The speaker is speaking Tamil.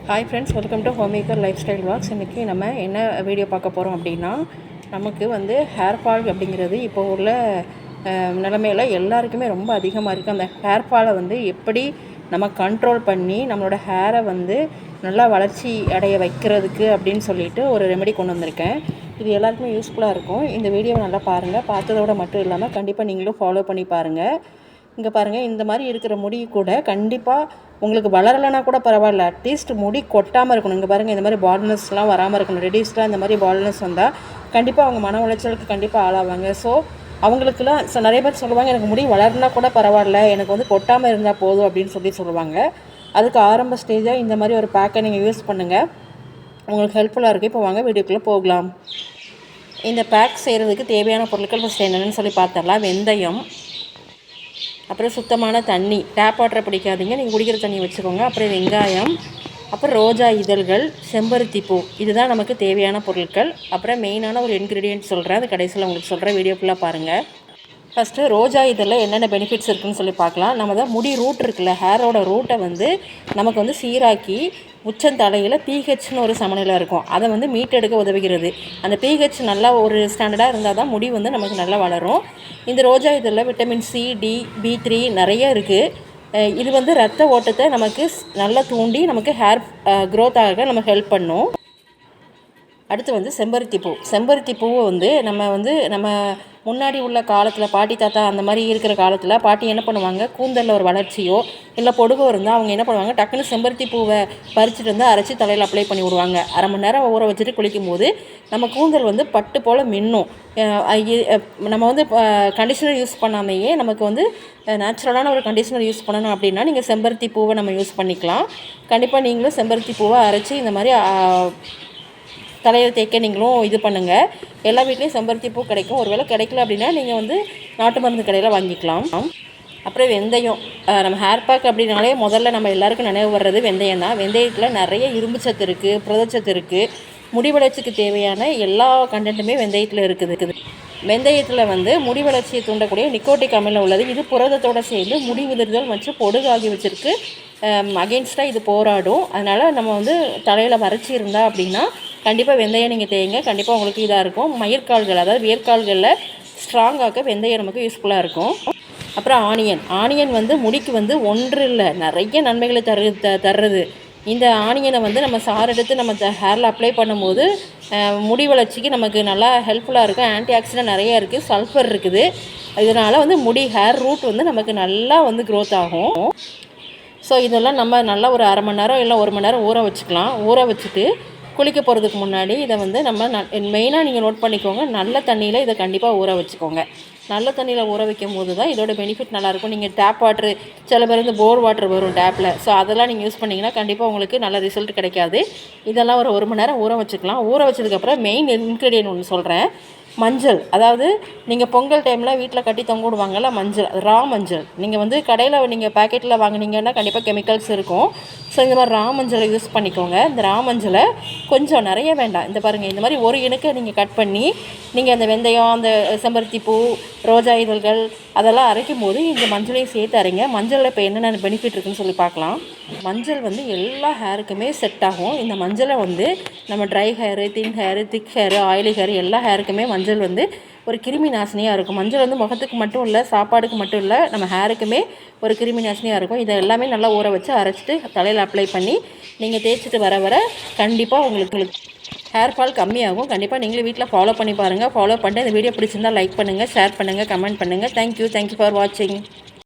Hi friends, welcome to homemaker life style walks. இன்றைக்கி நம்ம என்ன வீடியோ பார்க்க போகிறோம் அப்படின்னா, நமக்கு ஹேர் ஃபால் அப்படிங்கிறது இப்போ உள்ள நிலமையில் எல்லாருக்குமே ரொம்ப அதிகமாக இருக்குது. அந்த ஹேர் ஃபாலை எப்படி நம்ம கண்ட்ரோல் பண்ணி நம்மளோட ஹேரை நல்லா வளர்ச்சி அடைய வைக்கிறதுக்கு அப்படின்னு சொல்லிட்டு ஒரு ரெமெடி கொண்டு வந்திருக்கேன். இது எல்லாருக்குமே யூஸ்ஃபுல்லாக இருக்கும். இந்த வீடியோவை நல்லா பாருங்கள். பார்த்ததோடு மட்டும் இல்லாமல் கண்டிப்பாக நீங்களும் ஃபாலோ பண்ணி பாருங்கள். இங்கே பாருங்கள், இந்த மாதிரி இருக்கிற முடி கூட கண்டிப்பாக உங்களுக்கு வளரலைன்னா கூட பரவாயில்ல, அட்லீஸ்ட் முடி கொட்டாமல் இருக்கணும். இங்கே பாருங்கள், இந்த மாதிரி பால்னஸ்லாம் வராமல் இருக்கணும். ரெடியூஸ்லாம் இந்த மாதிரி பால்னஸ் வந்தால் கண்டிப்பாக அவங்க மன உளைச்சலுக்கு கண்டிப்பாக ஆளாவாங்க. ஸோ அவங்களுக்குலாம் நிறைய பேர் சொல்லுவாங்க, எனக்கு முடி வளர்னா கூட பரவாயில்ல, எனக்கு கொட்டாமல் இருந்தால் போதும் அப்படின்னு சொல்லுவாங்க. அதுக்கு ஆரம்ப ஸ்டேஜாக இந்த மாதிரி ஒரு பேக்கை நீங்கள் யூஸ் பண்ணுங்கள், உங்களுக்கு ஹெல்ப்ஃபுல்லாக இருக்குது. இப்போ வாங்க வீடியோக்குள்ளே போகலாம். இந்த பேக் செய்கிறதுக்கு தேவையான பொருட்கள் ஃபஸ்ட் என்னென்னு சொல்லி பார்த்துடலாம். வெந்தயம், அப்புறம் சுத்தமான தண்ணி, டேப் வாட்டரை பிடிக்காதீங்க, நீங்கள் குடிக்கிற தண்ணி வச்சுக்கோங்க. அப்புறம் வெங்காயம், அப்புறம் ரோஜா இதழ்கள், செம்பருத்தி பூ, இதுதான் நமக்கு தேவையான பொருட்கள். அப்புறம் மெயினான ஒரு இன்க்ரீடியன்ட் சொல்கிறேன், அது கடைசியில் உங்களுக்கு சொல்கிறேன். வீடியோ ஃபுல்லாக பாருங்கள். ஃபஸ்ட்டு ரோஜா இதழில் என்னென்ன பெனிஃபிட்ஸ் இருக்குதுன்னு சொல்லி பார்க்கலாம். நம்ம தான் முடி ரூட் இருக்குல்ல, ஹேரோட ரூட்டை நமக்கு சீராக்கி உச்சந்தலையில் பிஹெச்னு ஒரு சமநிலை இருக்கும், அதை மீட்டெடுக்க உதவுகிறது. அந்த பிஹெச் நல்லா ஒரு ஸ்டாண்டர்டாக இருந்தால் தான் முடி நமக்கு நல்லா வளரும். இந்த ரோஜா இதழில் விட்டமின் சி, டி, B3 நிறைய இருக்குது. இது ரத்த ஓட்டத்தை நமக்கு நல்லா தூண்டி நமக்கு ஹேர் க்ரோத் ஆக நமக்கு ஹெல்ப் பண்ணும். அடுத்து செம்பருத்தி பூ. செம்பருத்தி பூவை நம்ம முன்னாடி உள்ள காலத்தில் பாட்டி தாத்தா அந்த மாதிரி இருக்கிற காலத்தில் பாட்டி என்ன பண்ணுவாங்க, கூந்தலில் ஒரு வளர்ச்சியோ இல்லை பொடுகோ இருந்தால் அவங்க என்ன பண்ணுவாங்க, டக்குன்னு செம்பருத்தி பூவை பறிச்சுட்டு அரைச்சி தலையில் அப்ளை பண்ணி விடுவாங்க. அரை மணி நேரம் ஊற வச்சுட்டு குளிக்கும் போது நம்ம கூந்தல் பட்டு போல் மின்னும். நம்ம கண்டிஷனர் யூஸ் பண்ணாமையே நமக்கு நேச்சுரலான ஒரு கண்டிஷனர் யூஸ் பண்ணணும் அப்படின்னா நீங்கள் செம்பருத்தி பூவை நம்ம யூஸ் பண்ணிக்கலாம். கண்டிப்பாக நீங்களும் செம்பருத்தி பூவை அரைச்சி இந்த மாதிரி தலையில் தேய்க்க நீங்களும் இது பண்ணுங்கள். எல்லா வீட்லேயும் செம்பருத்தி பூ கிடைக்கும். ஒருவேளை கிடைக்கல அப்படின்னா நீங்கள் நாட்டு மருந்து கடையில் வாங்கிக்கலாம். அப்புறம் வெந்தயம். நம்ம ஹேர் பேக் அப்படின்னாலே முதல்ல நம்ம எல்லாருக்கும் நினைவு வர்றது வெந்தயம் தான். வெந்தயத்தில் நிறைய இரும்பு சத்து இருக்குது, புரதச்சத்து இருக்குது. முடி வளர்ச்சிக்கு தேவையான எல்லா கண்டென்ட்டுமே வெந்தயத்தில் இருக்குது. வெந்தயத்தில் முடி வளர்ச்சியை தூண்டக்கூடிய நிக்கோட்டிக் அமிலம் உள்ளது. இது புரதத்தோடு சேர்ந்து முடி உதிர்தல் மற்றும் பொடுகு ஆகியவற்றிற்கு அகெயின்ஸ்டாக இது போராடும். அதனால் நம்ம தலையில் வறட்சி இருந்தால் அப்படின்னா கண்டிப்பாக வெந்தயம் நீங்கள் தேய்ங்க, கண்டிப்பாக உங்களுக்கு இதாக இருக்கும். மயிர்கால்கள், அதாவது வேர்க்கால்களில் ஸ்ட்ராங்காக வெந்தயம் நமக்கு யூஸ்ஃபுல்லாக இருக்கும். அப்புறம் ஆனியன் முடிக்கு ஒன்று இல்லை நிறைய நன்மைகளை தர்றது. இந்த ஆனியனை நம்ம சாறு எடுத்து நம்ம ஹேரில் அப்ளை பண்ணும்போது முடி வளர்ச்சிக்கு நமக்கு நல்லா ஹெல்ப்ஃபுல்லாக இருக்கும். ஆன்டி ஆக்சிடென்ட் நிறைய இருக்குது, சல்ஃபர் இருக்குது. இதனால் முடி ஹேர் ரூட் நமக்கு நல்லா க்ரோத் ஆகும். ஸோ இதெல்லாம் நம்ம நல்லா ஒரு அரை மணி நேரம் இல்லை 1 மணி நேரம் ஊற வச்சுக்கலாம். ஊற வச்சுட்டு குளிக்க போகிறதுக்கு முன்னாடி இதை நம்ம மெயினாக நீங்கள் நோட் பண்ணிக்கோங்க, நல்ல தண்ணியில் இதை கண்டிப்பாக ஊற வச்சுக்கோங்க. நல்ல தண்ணியில் ஊற வைக்கும் போது தான் இதோட பெனிஃபிட் நல்லாயிருக்கும். நீங்கள் டேப் வாட்ரு, சில பேர் போர் வாட்டர் வரும் டேப்பில், ஸோ அதெல்லாம் நீங்கள் யூஸ் பண்ணிங்கன்னா கண்டிப்பாக உங்களுக்கு நல்ல ரிசல்ட் கிடைக்காது. இதெல்லாம் ஒரு 1 மணி நேரம் ஊற வச்சுக்கலாம். ஊற வச்சதுக்கப்புறம் மெயின் இன்க்ரீடியன்ட் ஒன்று சொல்கிறேன், மஞ்சள். அதாவது நீங்கள் பொங்கல் டைமில் வீட்டில் கட்டி தொங்க விடுவாங்கள்ல மஞ்சள், ரா மஞ்சள். நீங்கள் கடையில் நீங்கள் பேக்கெட்டில் வாங்கினீங்கன்னா கண்டிப்பாக கெமிக்கல்ஸ் இருக்கும். ஸோ இந்த மாதிரி ரா மஞ்சளை யூஸ் பண்ணிக்கோங்க. இந்த ரா மஞ்சளை கொஞ்சம் நிறைய வேண்டாம், இந்த பாருங்கள், இந்த மாதிரி ஒரு இனுக்கு நீங்கள் கட் பண்ணி நீங்கள் அந்த வெந்தயம், அந்த செம்பருத்தி பூ, ரோஜா இதழ்கள் அதெல்லாம் அரைக்கும் போது இந்த மஞ்சளையும் சேர்த்து அரைங்க. மஞ்சளில் இப்போ என்னென்ன பெனிஃபிட் இருக்குதுன்னு சொல்லி பார்க்கலாம். மஞ்சள் எல்லா ஹேருக்குமே செட் ஆகும். இந்த மஞ்சளை நம்ம ட்ரை ஹேரு, தின் ஹேரு, திக் ஹேரு, ஆயிலி ஹேரு எல்லா ஹேருக்குமே மஞ்சள் ஒரு கிருமி நாசினியாக இருக்கும். மஞ்சள் முகத்துக்கு மட்டும் இல்லை, சாப்பாடுக்கு மட்டும் இல்லை, நம்ம ஹேருக்குமே ஒரு கிருமி நாசினியாக இருக்கும். இதை எல்லாமே நல்லா ஊற வச்சு அரைச்சிட்டு தலையில் அப்ளை பண்ணி நீங்கள் தேய்ச்சிட்டு வர கண்டிப்பாக உங்களுக்கு ஹேர் ஃபால் கம்மியாகும். கண்டிப்பாக நீங்களும் வீட்டில் ஃபாலோ பண்ணி பாருங்கள். ஃபாலோ பண்ணிட்டு இந்த வீடியோ பிடிச்சிருந்தால் லைக் பண்ணுங்கள், ஷேர் பண்ணுங்கள், கமெண்ட் பண்ணுங்கள். தேங்க்யூ ஃபார் வாட்சிங்.